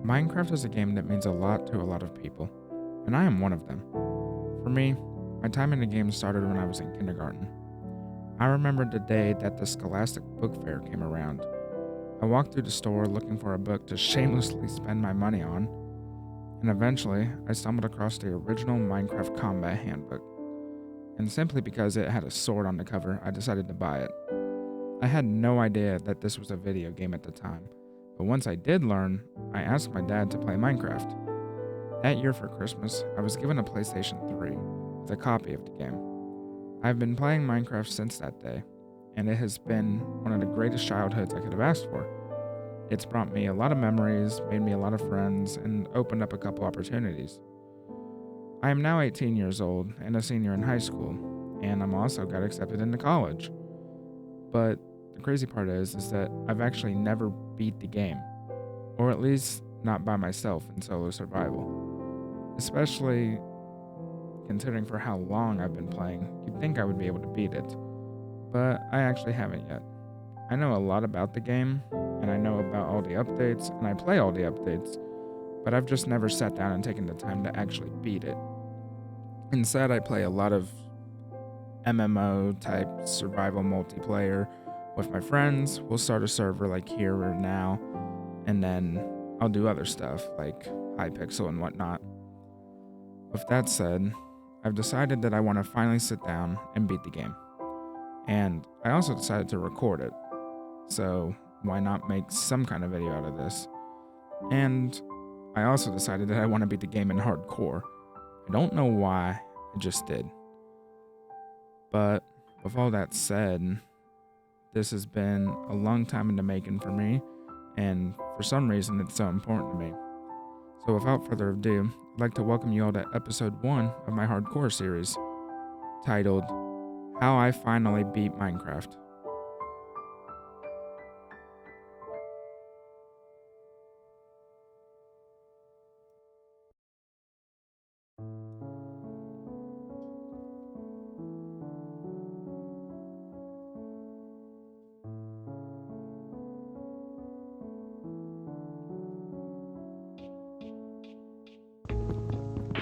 Minecraft is a game that means a lot to a lot of people, and I am one of them. For me, my time in the game started when I was in kindergarten. I remember the day that the Scholastic Book Fair came around. I walked through the store looking for a book to shamelessly spend my money on, and eventually I stumbled across the original Minecraft Combat Handbook. And simply because it had a sword on the cover, I decided to buy it. I had no idea that this was a video game at the time, but once I did learn, I asked my dad to play Minecraft. That year for Christmas, I was given a PlayStation 3 with a copy of the game. I've been playing Minecraft since that day, and it has been one of the greatest childhoods I could have asked for. It's brought me a lot of memories, made me a lot of friends, and opened up a couple opportunities. I am now 18 years old and a senior in high school, and I'm also got accepted into college. But the crazy part is that I've actually never beat the game, or at least not by myself in solo survival. Especially considering for how long I've been playing, you'd think I would be able to beat it, but I actually haven't yet. I know a lot about the game, and I know about all the updates, and I play all the updates, but I've just never sat down and taken the time to actually beat it. Instead, I play a lot of MMO type survival multiplayer with my friends. We'll start a server like here or now, and then I'll do other stuff like Hypixel and whatnot. With that said, I've decided that I want to finally sit down and beat the game. And I also decided to record it. So why not make some kind of video out of this? And I also decided that I want to beat the game in hardcore. I don't know why, I just did. But with all that said, this has been a long time in the making for me, and for some reason it's so important to me. So without further ado, I'd like to welcome you all to episode 1 of my hardcore series, titled How I Finally Beat Minecraft.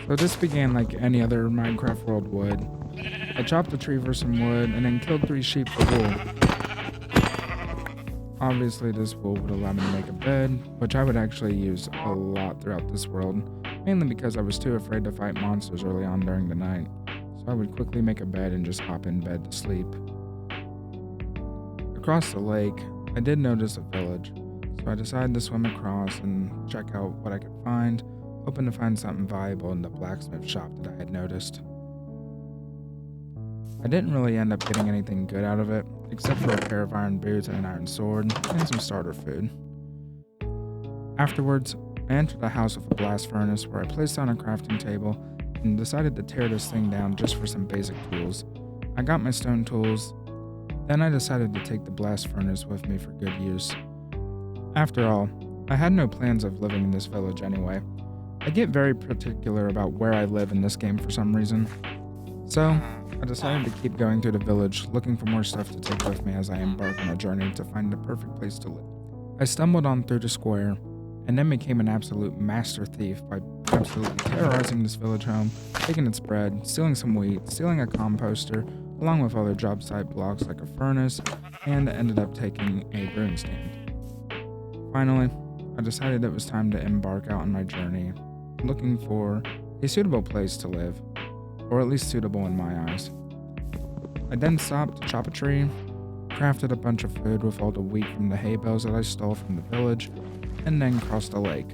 So this began like any other Minecraft world would. I chopped a tree for some wood and then killed 3 sheep for wool. Obviously this wool would allow me to make a bed, which I would actually use a lot throughout this world, mainly because I was too afraid to fight monsters early on during the night. So I would quickly make a bed and just hop in bed to sleep. Across the lake, I did notice a village, so I decided to swim across and check out what I could find, hoping to find something valuable in the blacksmith shop that I had noticed. I didn't really end up getting anything good out of it, except for a pair of iron boots and an iron sword, and some starter food. Afterwards, I entered a house with a blast furnace where I placed down a crafting table and decided to tear this thing down just for some basic tools. I got my stone tools, then I decided to take the blast furnace with me for good use. After all, I had no plans of living in this village anyway. I get very particular about where I live in this game for some reason. So, I decided to keep going through the village, looking for more stuff to take with me as I embark on a journey to find the perfect place to live. I stumbled on through the square, and then became an absolute master thief by absolutely terrorizing this village home, taking its bread, stealing some wheat, stealing a composter, along with other job site blocks like a furnace, and ended up taking a brewing stand. Finally, I decided it was time to embark out on my journey, looking for a suitable place to live, or at least suitable in my eyes. I then stopped to chop a tree, crafted a bunch of food with all the wheat from the hay bales that I stole from the village, and then crossed a lake.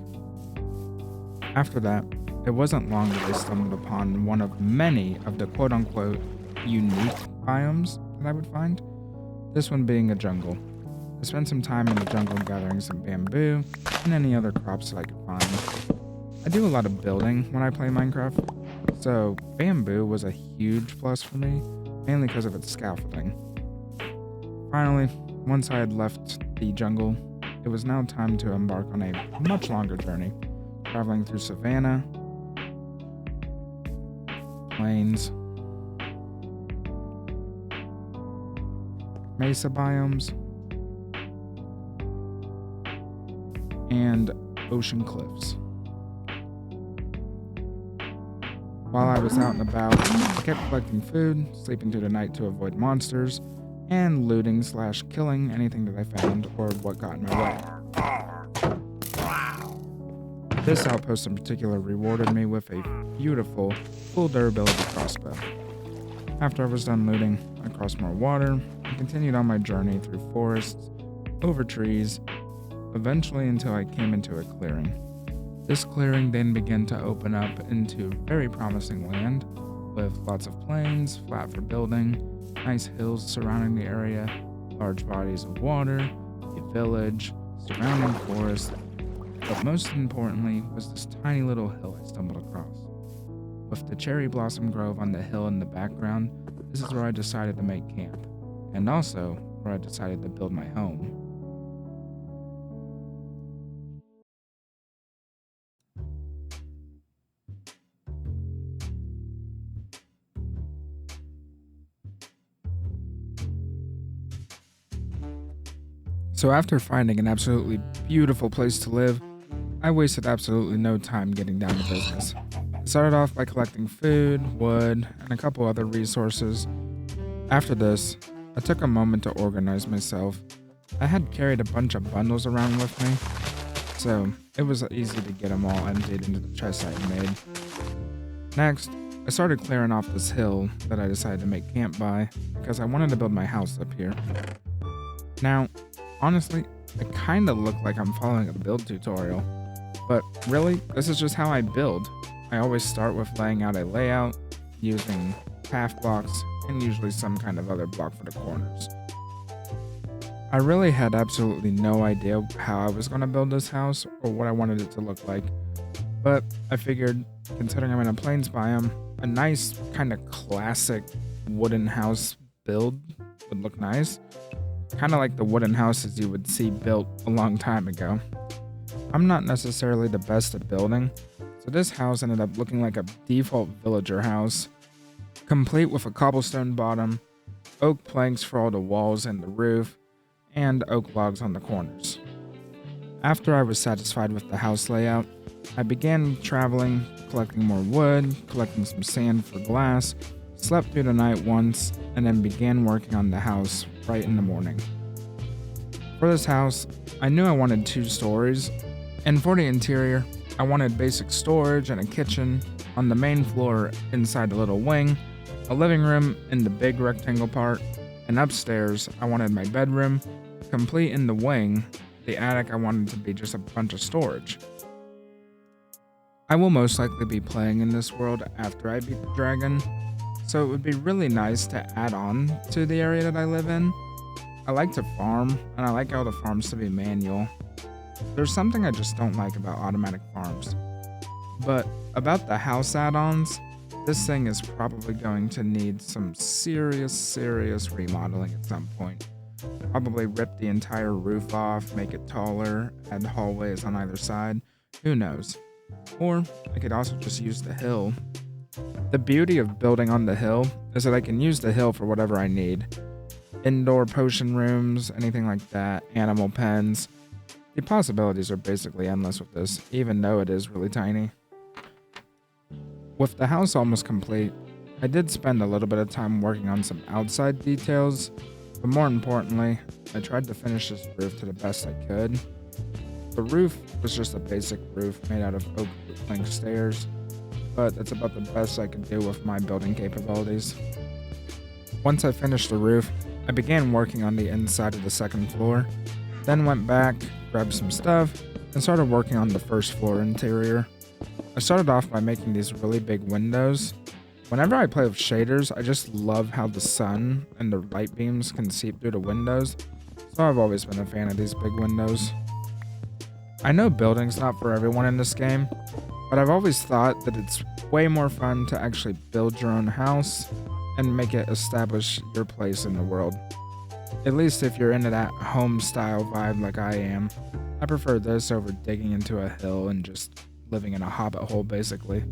After that, it wasn't long that I stumbled upon one of many of the quote-unquote unique biomes that I would find, this one being a jungle. I spent some time in the jungle gathering some bamboo and any other crops that I could find. I do a lot of building when I play Minecraft, so bamboo was a huge plus for me, mainly because of its scaffolding. Finally, once I had left the jungle, it was now time to embark on a much longer journey, traveling through savanna, plains, mesa biomes, and ocean cliffs. While I was out and about, I kept collecting food, sleeping through the night to avoid monsters, and looting slash killing anything that I found or what got in my way. This outpost in particular rewarded me with a beautiful, full durability crossbow. After I was done looting, I crossed more water and continued on my journey through forests, over trees, eventually until I came into a clearing. This clearing then began to open up into very promising land with lots of plains, flat for building, nice hills surrounding the area, large bodies of water, a village, surrounding forest, but most importantly was this tiny little hill I stumbled across. With the cherry blossom grove on the hill in the background, this is where I decided to make camp, and also where I decided to build my home. So after finding an absolutely beautiful place to live, I wasted absolutely no time getting down to business. I started off by collecting food, wood, and a couple other resources. After this, I took a moment to organize myself. I had carried a bunch of bundles around with me, so it was easy to get them all emptied into the chest I had made. Next, I started clearing off this hill that I decided to make camp by because I wanted to build my house up here. Now, honestly, I kinda look like I'm following a build tutorial, but really, this is just how I build. I always start with laying out a layout, using path blocks, and usually some kind of other block for the corners. I really had absolutely no idea how I was going to build this house or what I wanted it to look like, but I figured, considering I'm in a plains biome, a nice kind of classic wooden house build would look nice. Kind of like the wooden houses you would see built a long time ago. I'm not necessarily the best at building, so this house ended up looking like a default villager house, complete with a cobblestone bottom, oak planks for all the walls and the roof, and oak logs on the corners. After I was satisfied with the house layout, I began traveling, collecting more wood, collecting some sand for glass, slept through the night once, and then began working on the house right in the morning. For this house, I knew I wanted 2 stories, and for the interior, I wanted basic storage and a kitchen on the main floor inside the little wing, a living room in the big rectangle part, and upstairs, I wanted my bedroom, complete in the wing. The attic I wanted to be just a bunch of storage. I will most likely be playing in this world after I beat the dragon, so it would be really nice to add on to the area that I live in. I like to farm, and I like all the farms to be manual. There's something I just don't like about automatic farms. But about the house add-ons, this thing is probably going to need some serious remodeling at some point. Probably rip the entire roof off, make it taller, add hallways on either side, who knows. Or I could also just use the hill. The beauty of building on the hill is that I can use the hill for whatever I need. Indoor potion rooms, anything like that, animal pens. The possibilities are basically endless with this, even though it is really tiny. With the house almost complete, I did spend a little bit of time working on some outside details, but more importantly, I tried to finish this roof to the best I could. The roof was just a basic roof made out of oak plank stairs, but that's about the best I could do with my building capabilities. Once I finished the roof, I began working on the inside of the second floor, then went back, grabbed some stuff, and started working on the first floor interior. I started off by making these really big windows. Whenever I play with shaders, I just love how the sun and the light beams can seep through the windows, so I've always been a fan of these big windows. I know building's not for everyone in this game, but I've always thought that it's way more fun to actually build your own house and make it establish your place in the world. At least if you're into that home style vibe like I am. I prefer this over digging into a hill and just living in a hobbit hole basically.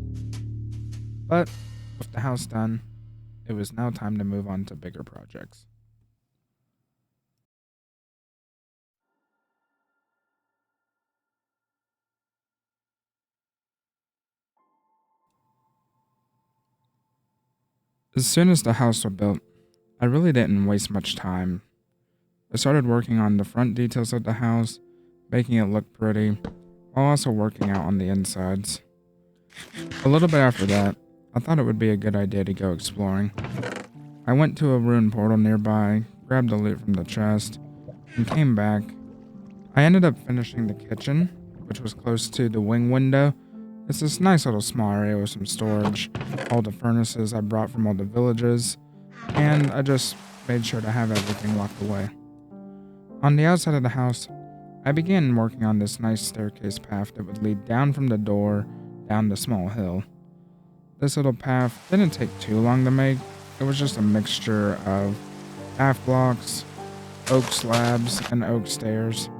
But with the house done, it was now time to move on to bigger projects. As soon as the house was built, I really didn't waste much time. I started working on the front details of the house, making it look pretty, while also working out on the insides. A little bit after that, I thought it would be a good idea to go exploring. I went to a ruined portal nearby, grabbed the loot from the chest, and came back. I ended up finishing the kitchen, which was close to the wing window. It's this nice little small area with some storage, all the furnaces I brought from all the villages, and I just made sure to have everything locked away. On the outside of the house, I began working on this nice staircase path that would lead down from the door down the small hill. This little path didn't take too long to make. It was just a mixture of half blocks, oak slabs, and oak stairs.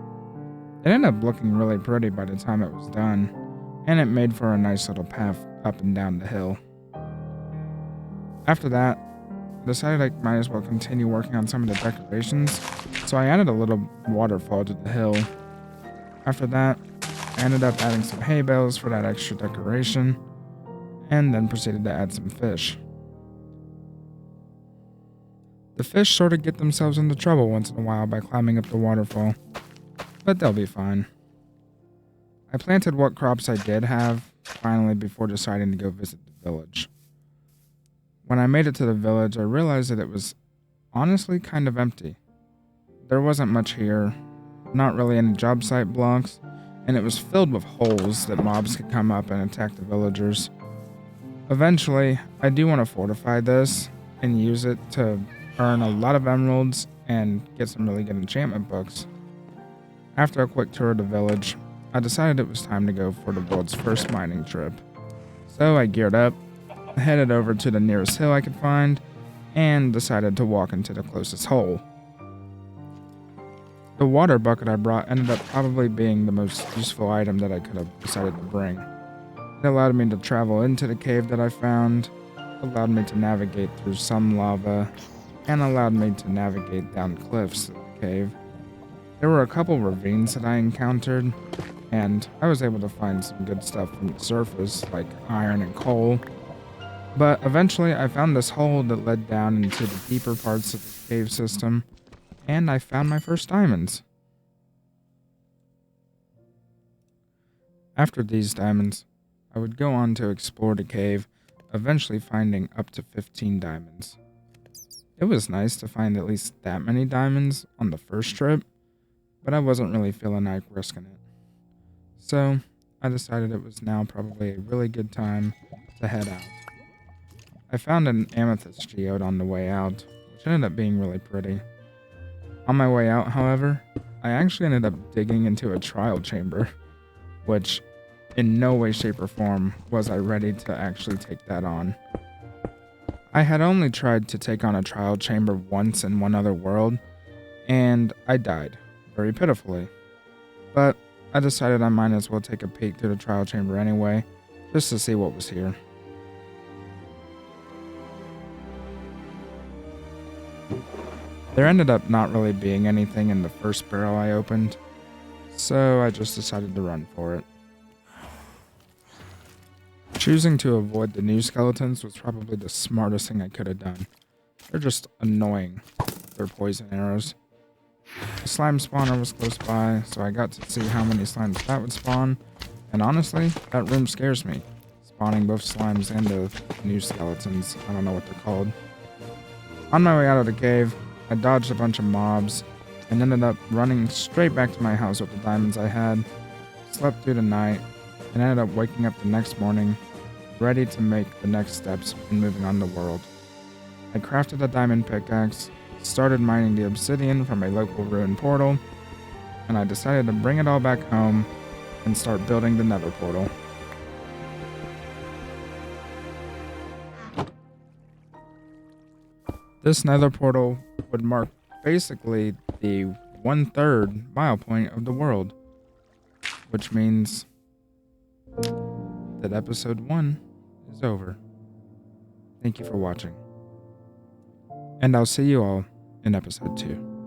It ended up looking really pretty by the time it was done, and it made for a nice little path up and down the hill. After that, I decided I might as well continue working on some of the decorations, so I added a little waterfall to the hill. After that, I ended up adding some hay bales for that extra decoration, and then proceeded to add some fish. The fish sort of get themselves into trouble once in a while by climbing up the waterfall, but they'll be fine. I planted what crops I did have, finally, before deciding to go visit the village. When I made it to the village, I realized that it was honestly kind of empty. There wasn't much here, not really any job site blocks, and it was filled with holes that mobs could come up and attack the villagers. Eventually, I do want to fortify this and use it to earn a lot of emeralds and get some really good enchantment books. After a quick tour of the village, I decided it was time to go for the world's first mining trip. So I geared up, headed over to the nearest hill I could find, and decided to walk into the closest hole. The water bucket I brought ended up probably being the most useful item that I could have decided to bring. It allowed me to travel into the cave that I found, allowed me to navigate through some lava, and allowed me to navigate down cliffs of the cave. There were a couple ravines that I encountered, and I was able to find some good stuff from the surface, like iron and coal. But eventually I found this hole that led down into the deeper parts of the cave system, and I found my first diamonds. After these diamonds, I would go on to explore the cave, eventually finding up to 15 diamonds. It was nice to find at least that many diamonds on the first trip, but I wasn't really feeling like risking it. So, I decided it was now probably a really good time to head out. I found an amethyst geode on the way out, which ended up being really pretty. On my way out, however, I actually ended up digging into a trial chamber, which in no way, shape, or form was I ready to actually take that on. I had only tried to take on a trial chamber once in one other world, and I died, very pitifully. But I decided I might as well take a peek through the trial chamber anyway, just to see what was here. There ended up not really being anything in the first barrel I opened, so I just decided to run for it. Choosing to avoid the new skeletons was probably the smartest thing I could have done. They're just annoying with their poison arrows. The slime spawner was close by, so I got to see how many slimes that would spawn, and honestly, that room scares me. Spawning both slimes and the new skeletons, I don't know what they're called. On my way out of the cave, I dodged a bunch of mobs, and ended up running straight back to my house with the diamonds I had, slept through the night, and ended up waking up the next morning, ready to make the next steps in moving on the world. I crafted a diamond pickaxe, started mining the obsidian from a local ruined portal, and I decided to bring it all back home and start building the nether portal. This nether portal would mark basically the 1/3 mile point of the world, which means that episode 1 is over. Thank you for watching, and I'll see you all in episode 2.